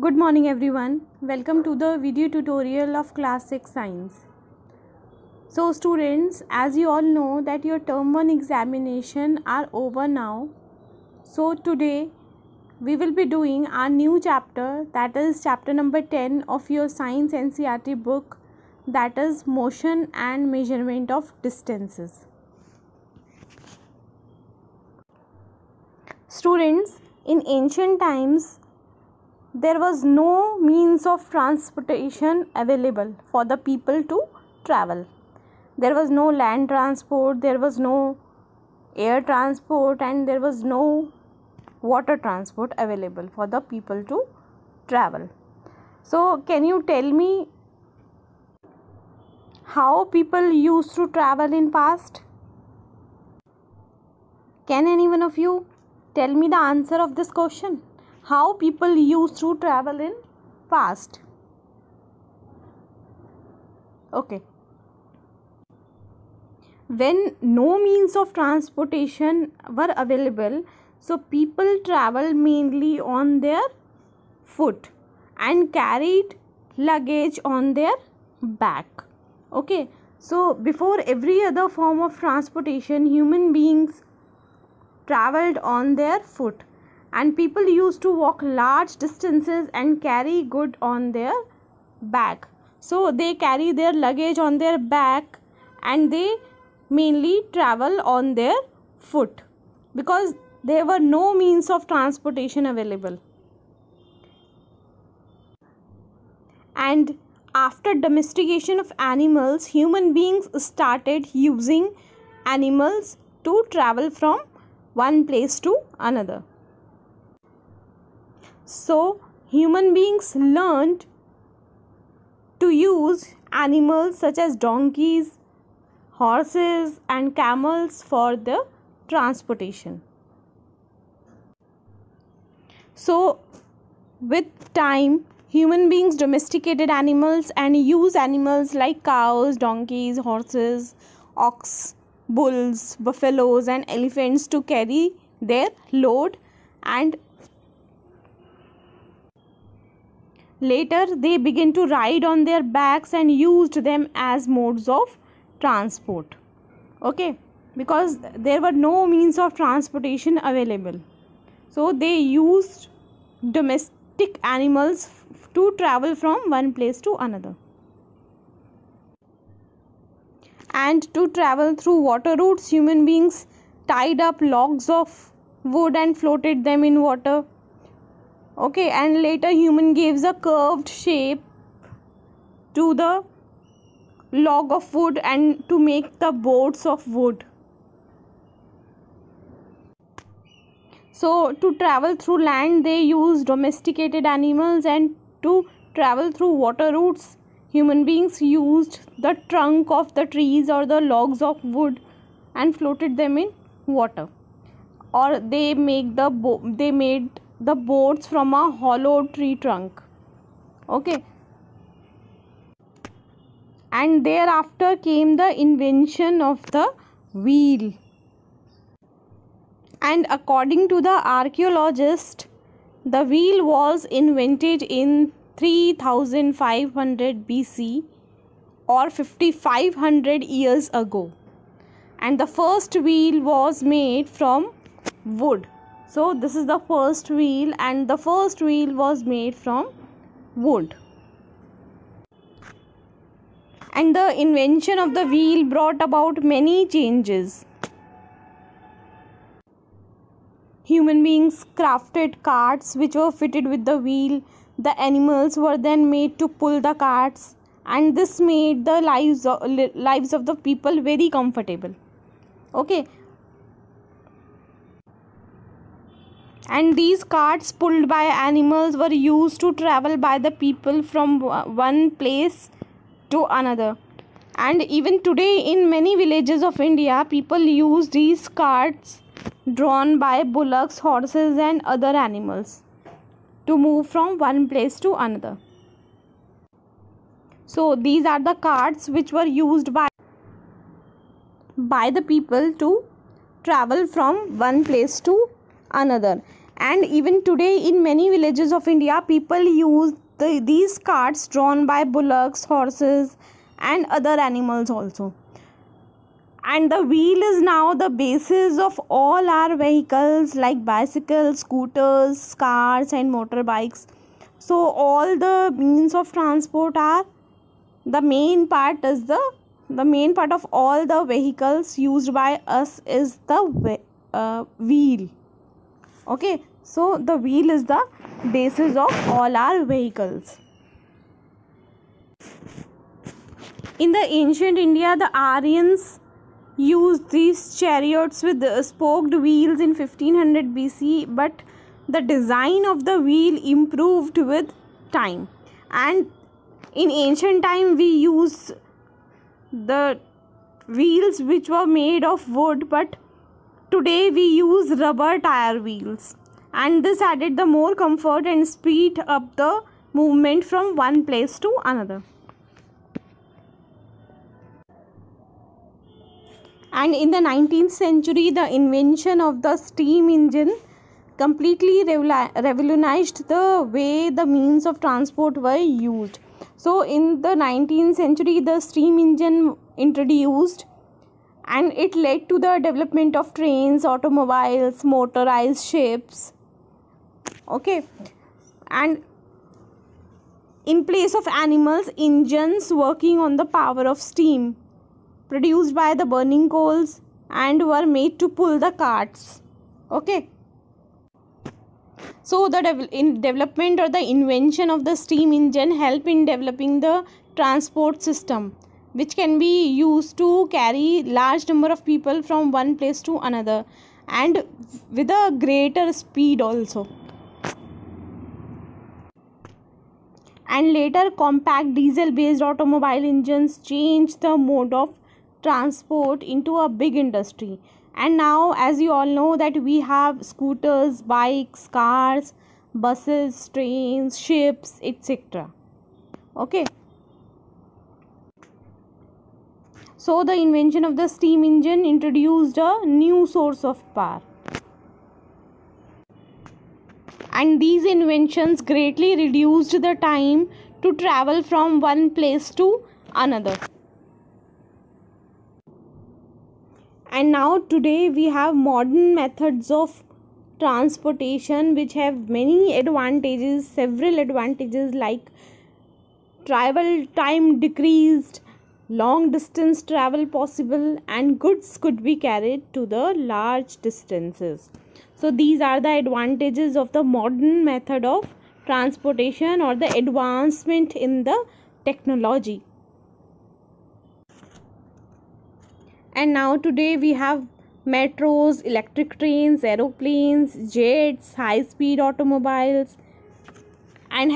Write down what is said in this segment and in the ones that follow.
Good morning everyone. Welcome to the video tutorial of class 6 science. So students, as you all know that your term 1 examination are over now. So today we will be doing our new chapter, that is chapter number 10 of your science NCERT book, that is motion and measurement of distances. Students, in ancient times there was no means of transportation available for the people to travel. There was no land transport, there was no air transport, and there was no water transport available for the people to travel. So can you tell me how people used to travel in past? Can any one of you tell me the answer of this question? How people used to travel in past? Okay. When no means of transportation were available, so people traveled mainly on their foot and carried luggage on their back. Okay. So before every other form of transportation, human beings traveled on their foot, and people used to walk large distances and carry goods on their back. So they carry their luggage on their back and they mainly travel on their foot because there were no means of transportation available. And after domestication of animals, human beings started using animals to travel from one place to another. So human beings learned to use animals such as donkeys, horses and camels for the transportation. So with time, human beings domesticated animals and use animals like cows, donkeys, horses, ox, bulls, buffaloes and elephants to carry their load, and later they began to ride on their backs and used them as modes of transport. Okay, because there were no means of transportation available, so they used domestic animals to travel from one place to another. And to travel through water routes, human beings tied up logs of wood and floated them in water. Okay, and later human gives a curved shape to the log of wood and to make the boats of wood. So to travel through land they use domesticated animals, and to travel through water routes human beings used the trunk of the trees or the logs of wood and floated them in water, or they made the boats from a hollow tree trunk. Okay, and thereafter came the invention of the wheel. And according to the archaeologist, the wheel was invented in 3500 BC or 5500 years ago, and the first wheel was made from wood. So this is the first wheel, and the first wheel was made from wood. And the invention of the wheel brought about many changes. Human beings crafted carts which were fitted with the wheel. The animals were then made to pull the carts, and this made the lives of the people very comfortable. Okay. And these carts pulled by animals were used to travel by the people from one place to another. And even today in many villages of India, people use these carts drawn by bullocks, horses and other animals to move from one place to another. So these are the carts which were used by the people to travel from one place to another. And even today in many villages of India, people use these carts drawn by bullocks, horses and other animals also. And the wheel is now the basis of all our vehicles like bicycles, scooters, cars and motorbikes. So all the means of transport are the main part of all the vehicles used by us is the wheel. Okay, so the wheel is the basis of all our vehicles. In the ancient India, the Aryans used these chariots with spoked wheels in 1500 BC, but the design of the wheel improved with time. And in ancient time, we used the wheels which were made of wood, but today we use rubber tire wheels, and this added the more comfort and speed up the movement from one place to another. And in the 19th century, the invention of the steam engine completely revolutionized the way the means of transport were used. So in the 19th century, the steam engine introduced, and it led to the development of trains, automobiles, motorized ships. Okay, and in place of animals, engines working on the power of steam produced by the burning coals and were made to pull the carts. Okay, so the development or the invention of the steam engine helped in developing the transport system, which can be used to carry large number of people from one place to another and with a greater speed also. And later, compact diesel based automobile engines changed the mode of transport into a big industry. And now, as you all know, that we have scooters, bikes, cars, buses, trains, ships, etc. Okay, so the invention of the steam engine introduced a new source of power, and these inventions greatly reduced the time to travel from one place to another. And now today we have modern methods of transportation which have many advantages, several advantages, like travel time decreased, long distance travel possible, and goods could be carried to the large distances. So these are the advantages of the modern method of transportation or the advancement in the technology. And now today we have metros, electric trains, aeroplanes, jets, high speed automobiles, and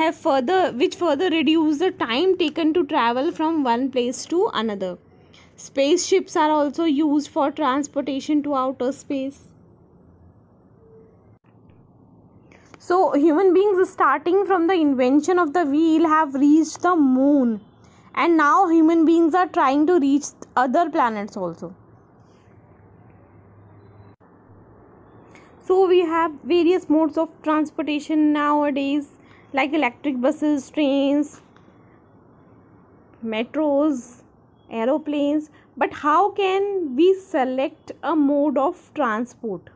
which further reduce the time taken to travel from one place to another. Spaceships are also used for transportation to outer space. So human beings, starting from the invention of the wheel, have reached the moon, and now human beings are trying to reach other planets also. So we have various modes of transportation nowadays, like electric buses, trains, metros, aeroplanes. But how can we select a mode of transport?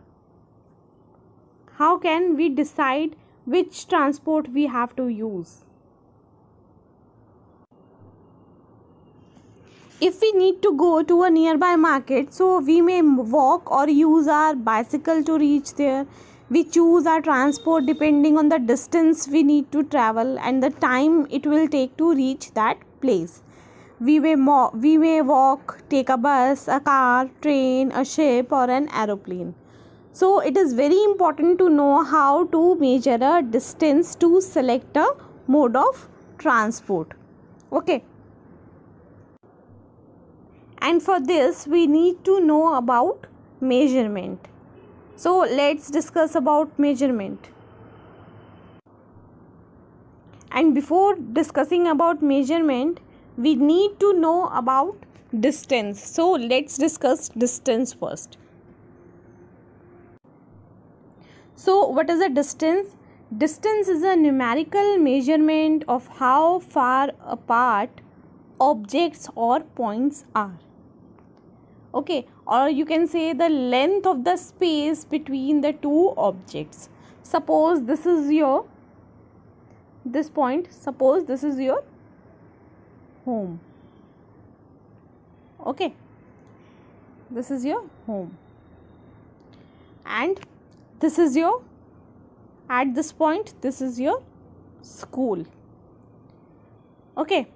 How can we decide which transport we have to use? If we need to go to a nearby market, so we may walk or use our bicycle to reach there. We choose our transport depending on the distance we need to travel and the time it will take to reach that place. We may walk, take a bus, a car, train, a ship or an aeroplane. So it is very important to know how to measure a distance to select a mode of transport. Okay. And for this we need to know about measurement. So let's discuss about measurement. And before discussing about measurement, we need to know about distance. So let's discuss distance first. So what is a distance? Distance is a numerical measurement of how far apart objects or points are. Okay, or you can say the length of the space between the two objects. Suppose this is this point, suppose this is your home. Okay, this is your home, and this is your, at this point this is your school. Okay,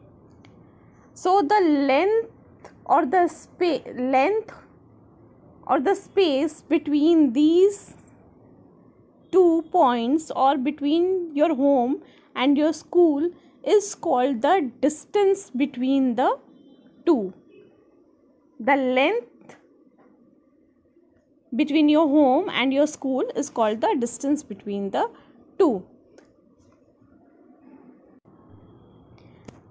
so the length or the space between these 2 points, or between your home and your school, is called the distance between the two. The length between your home and your school is called the distance between the two.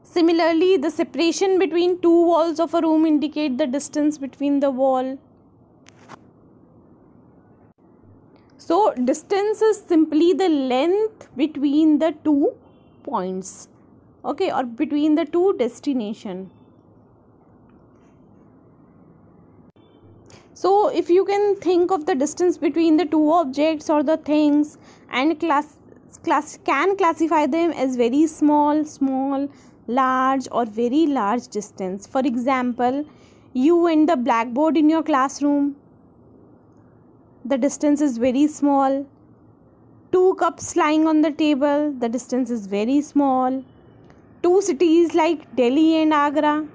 Similarly, the separation between two walls of a room indicate the distance between the wall. So, distance is simply the length between the 2 points, okay, or between the two destinations. So, if you can think of the distance between the two objects or the things, and can classify them as very small, large, or very large distance. For example, you and the blackboard in your classroom, the distance is very small. 2 cups lying on the table, the distance is very small. 2 cities like Delhi and Agra,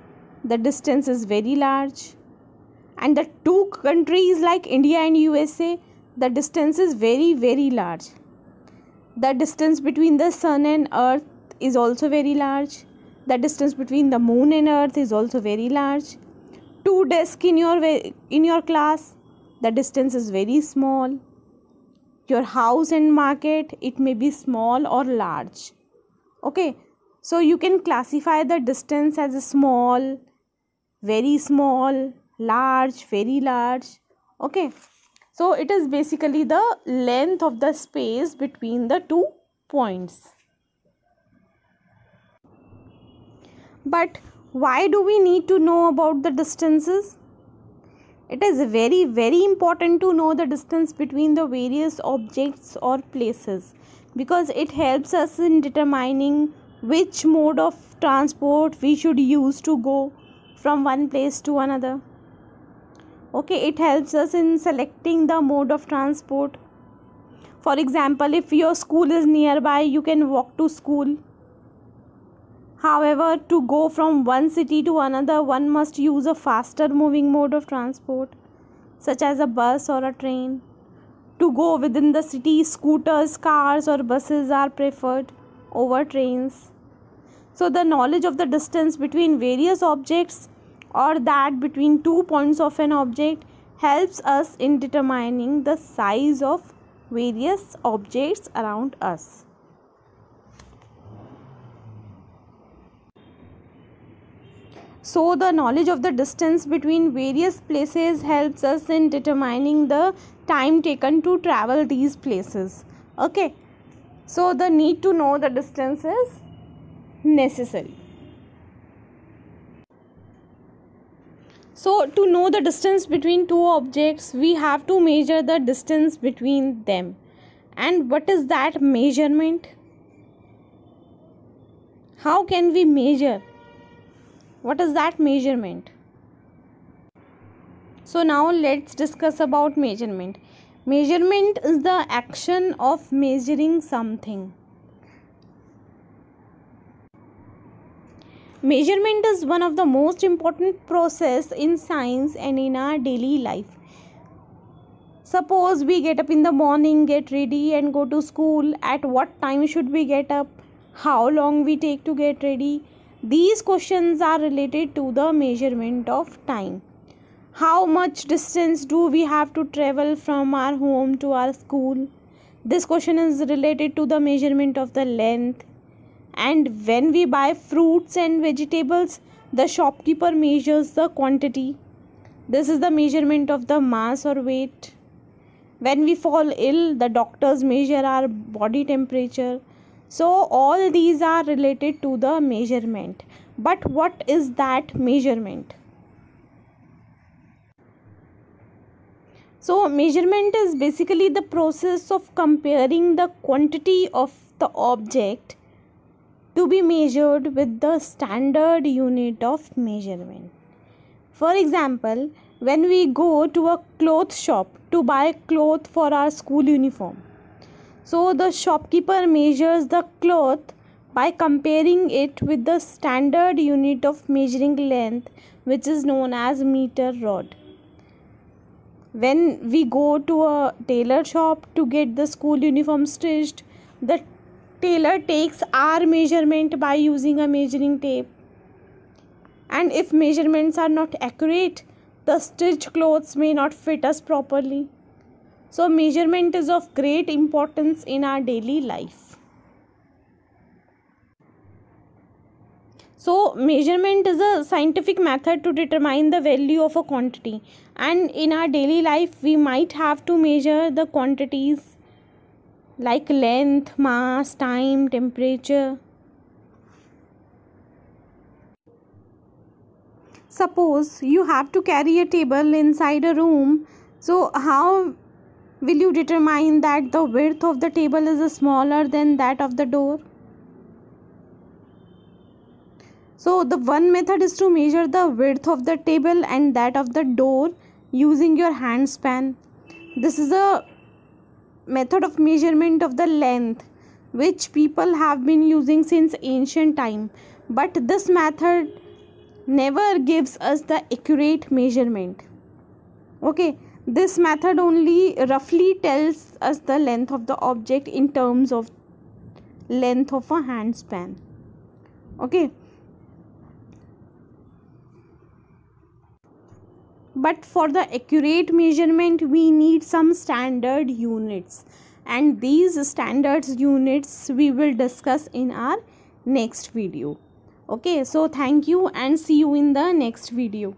the distance is very large. And the 2 countries like India and USA, the distance is very, very large. The distance between the sun and earth is also very large. The distance between the moon and earth is also very large. 2 desks in your class, the distance is very small. Your house and market, it may be small or large. Okay, so you can classify the distance as a small, very small, large, very large. Okay, so it is basically the length of the space between the 2 points. But why do we need to know about the distances? It is very, very important to know the distance between the various objects or places, because it helps us in determining which mode of transport we should use to go from one place to another. Okay, it helps us in selecting the mode of transport. For example, if your school is nearby, you can walk to school. However, to go from one city to another, one must use a faster moving mode of transport, such as a bus or a train. To go within the city, scooters, cars, or buses are preferred over trains. So, the knowledge of the distance between various objects, or that between 2 points of an object, helps us in determining the size of various objects around us. So, the knowledge of the distance between various places helps us in determining the time taken to travel these places. Okay, so the need to know the distance is necessary. So, to know the distance between 2 objects, we have to measure the distance between them. And what is that measurement? How can we measure? What is that measurement? So now let's discuss about measurement. Measurement is the action of measuring something. Measurement is one of the most important process in science and in our daily life. Suppose we get up in the morning, get ready and go to school. At what time should we get up? How long we take to get ready? These questions are related to the measurement of time. How much distance do we have to travel from our home to our school? This question is related to the measurement of the length. And when we buy fruits and vegetables, the shopkeeper measures the quantity. This is the measurement of the mass or weight. When we fall ill, the doctors measure our body temperature. So all these are related to the measurement. But what is that measurement? So measurement is basically the process of comparing the quantity of the object to be measured with the standard unit of measurement. For example, when we go to a cloth shop to buy cloth for our school uniform, so the shopkeeper measures the cloth by comparing it with the standard unit of measuring length, which is known as meter rod. When we go to a tailor shop to get the school uniform stitched, the tailor takes our measurement by using a measuring tape. And if measurements are not accurate, the stitched clothes may not fit us properly. So measurement is of great importance in our daily life. So measurement is a scientific method to determine the value of a quantity, and in our daily life we might have to measure the quantities like length, mass, time, temperature. Suppose you have to carry a table inside a room, so how will you determine that the width of the table is smaller than that of the door? So the one method is to measure the width of the table and that of the door using your hand span. This is a method of measurement of the length which people have been using since ancient time. But this method never gives us the accurate measurement. Okay, this method only roughly tells us the length of the object in terms of length of a hand span. Okay. But for the accurate measurement, we need some standard units, and these standards units we will discuss in our next video. Okay, so thank you and see you in the next video.